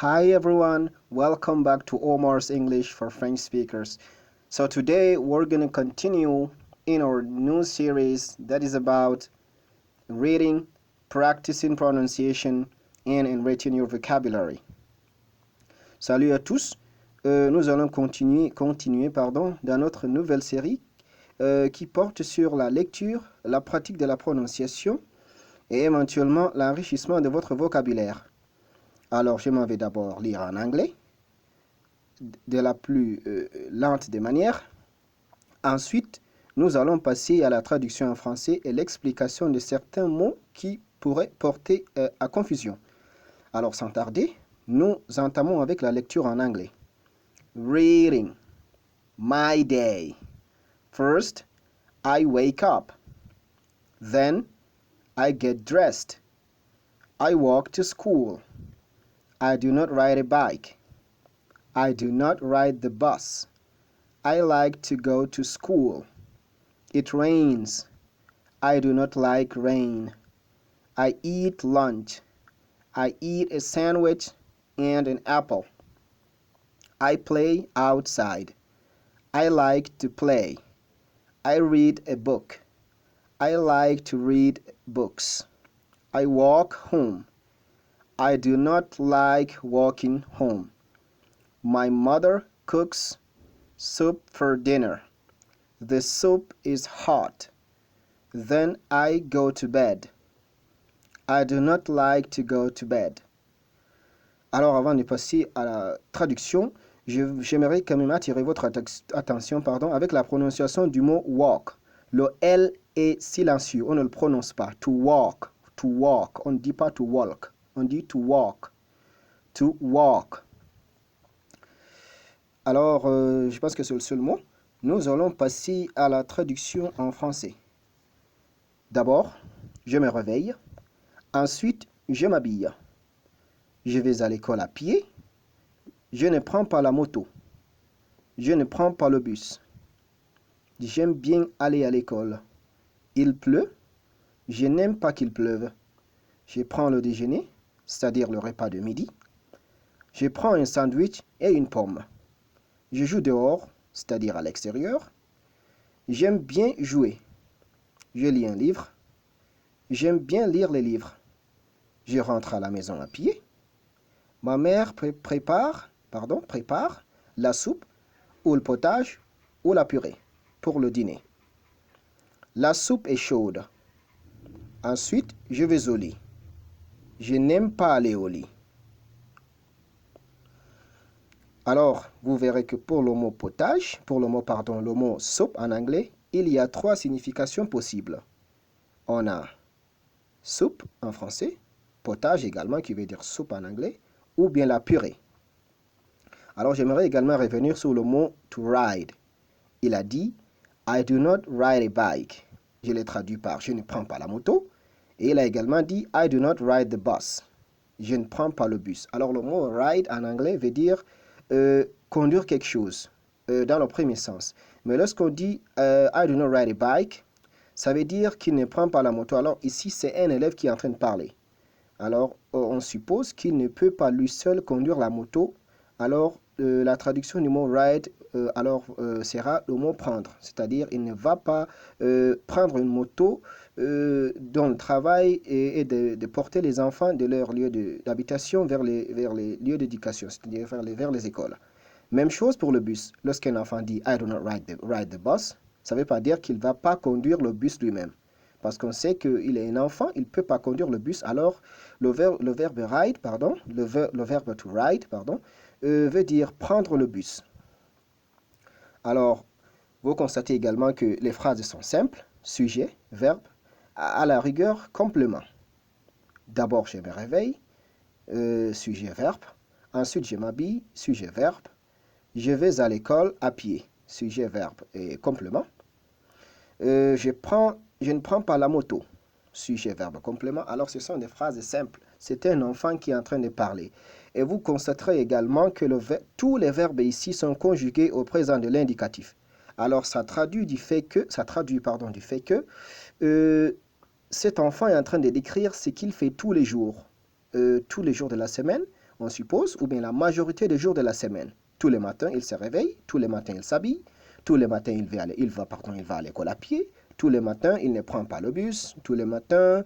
Hi everyone, welcome back to Omar's English for French speakers. So today we're going to continue in our new series that is about reading, practicing pronunciation, and enriching your vocabulary. Salut à tous, nous allons continuer dans notre nouvelle série qui porte sur la lecture, la pratique de la prononciation et éventuellement l'enrichissement de votre vocabulaire. Alors, je m'en vais d'abord lire en anglais, de la plus lente des manières. Ensuite, nous allons passer à la traduction en français et l'explication de certains mots qui pourraient porter à confusion. Alors, sans tarder, nous entamons avec la lecture en anglais. Reading. My day. First, I wake up. Then, I get dressed. I walk to school. I do not ride a bike. I do not ride the bus. I like to go to school. It rains. I do not like rain. I eat lunch. I eat a sandwich and an apple. I play outside. I like to play. I read a book. I like to read books. I walk home. I do not like walking home. My mother cooks soup for dinner. The soup is hot. Then I go to bed. I do not like to go to bed. Alors, avant de passer à la traduction, j'aimerais quand même attirer votre attention avec la prononciation du mot walk. Le L est silencieux, on ne le prononce pas. To walk, to walk. On ne dit pas to walk, on dit to walk. To walk. Alors, je pense que c'est le seul mot. Nous allons passer à la traduction en français. D'abord, je me réveille. Ensuite, je m'habille. Je vais à l'école à pied. Je ne prends pas la moto. Je ne prends pas le bus. J'aime bien aller à l'école. Il pleut. Je n'aime pas qu'il pleuve. Je prends le déjeuner, c'est-à-dire le repas de midi. Je prends un sandwich et une pomme. Je joue dehors, c'est-à-dire à l'extérieur. J'aime bien jouer. Je lis un livre. J'aime bien lire les livres. Je rentre à la maison à pied. Ma mère prépare la soupe ou le potage ou la purée pour le dîner. La soupe est chaude. Ensuite, je vais au lit. Je n'aime pas aller au lit. Alors, vous verrez que pour le mot potage, le mot soup en anglais, il y a 3 significations possibles. On a soupe en français, potage également qui veut dire soupe en anglais, ou bien la purée. Alors, j'aimerais également revenir sur le mot to ride. Il a dit I do not ride a bike. Je l'ai traduit par je ne prends pas la moto. Et il a également dit I do not ride the bus. Je ne prends pas le bus. Alors, le mot ride en anglais veut dire conduire quelque chose dans le premier sens. Mais lorsqu'on dit I do not ride a bike, ça veut dire qu'il ne prend pas la moto. Alors ici, c'est un élève qui est en train de parler. Alors, on suppose qu'il ne peut pas lui seul conduire la moto. Alors, la traduction du mot ride sera le mot prendre. C'est-à-dire, il ne va pas prendre une moto dont le travail est de porter les enfants de leur lieu d'habitation vers les lieux d'éducation, c'est-à-dire vers les écoles. Même chose pour le bus. Lorsqu'un enfant dit « I do not ride the bus », ça ne veut pas dire qu'il ne va pas conduire le bus lui-même. Parce qu'on sait qu'il est un enfant, il ne peut pas conduire le bus. Alors, le verbe ride, le verbe to ride, veut dire prendre le bus. Alors, vous constatez également que les phrases sont simples. Sujet, verbe, à la rigueur, complément. D'abord, je me réveille, sujet, verbe. Ensuite, je m'habille, sujet, verbe. Je vais à l'école à pied, sujet, verbe et complément. Je ne prends pas la moto, sujet, verbe, complément. Alors, ce sont des phrases simples. C'est un enfant qui est en train de parler. Et vous constaterez également que tous les verbes ici sont conjugués au présent de l'indicatif. Alors, ça traduit du fait que cet enfant est en train de décrire ce qu'il fait tous les jours de la semaine, on suppose, ou bien la majorité des jours de la semaine. Tous les matins, il se réveille, tous les matins, il s'habille, tous les matins, il va à l'école à pied, tous les matins, il ne prend pas le bus, tous les matins,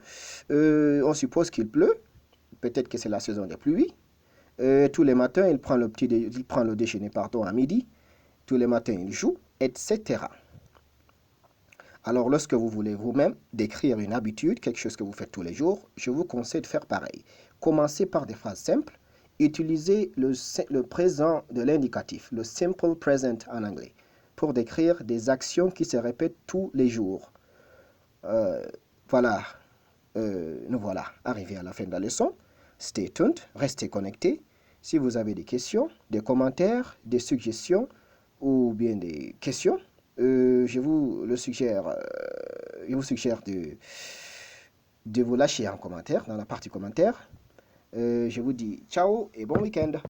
on suppose qu'il pleut, peut-être que c'est la saison des pluies. Tous les matins, il prend le déjeuner à midi, tous les matins, il joue, etc. Alors, lorsque vous voulez vous-même décrire une habitude, quelque chose que vous faites tous les jours, je vous conseille de faire pareil. Commencez par des phrases simples. Utilisez le présent de l'indicatif, le simple present en anglais, pour décrire des actions qui se répètent tous les jours. Voilà, nous voilà arrivés à la fin de la leçon. Stay tuned, restez connectés. Si vous avez des questions, des commentaires, des suggestions ou bien des questions, je vous suggère de vous lâcher un commentaire dans la partie commentaires. Je vous dis ciao et bon week-end.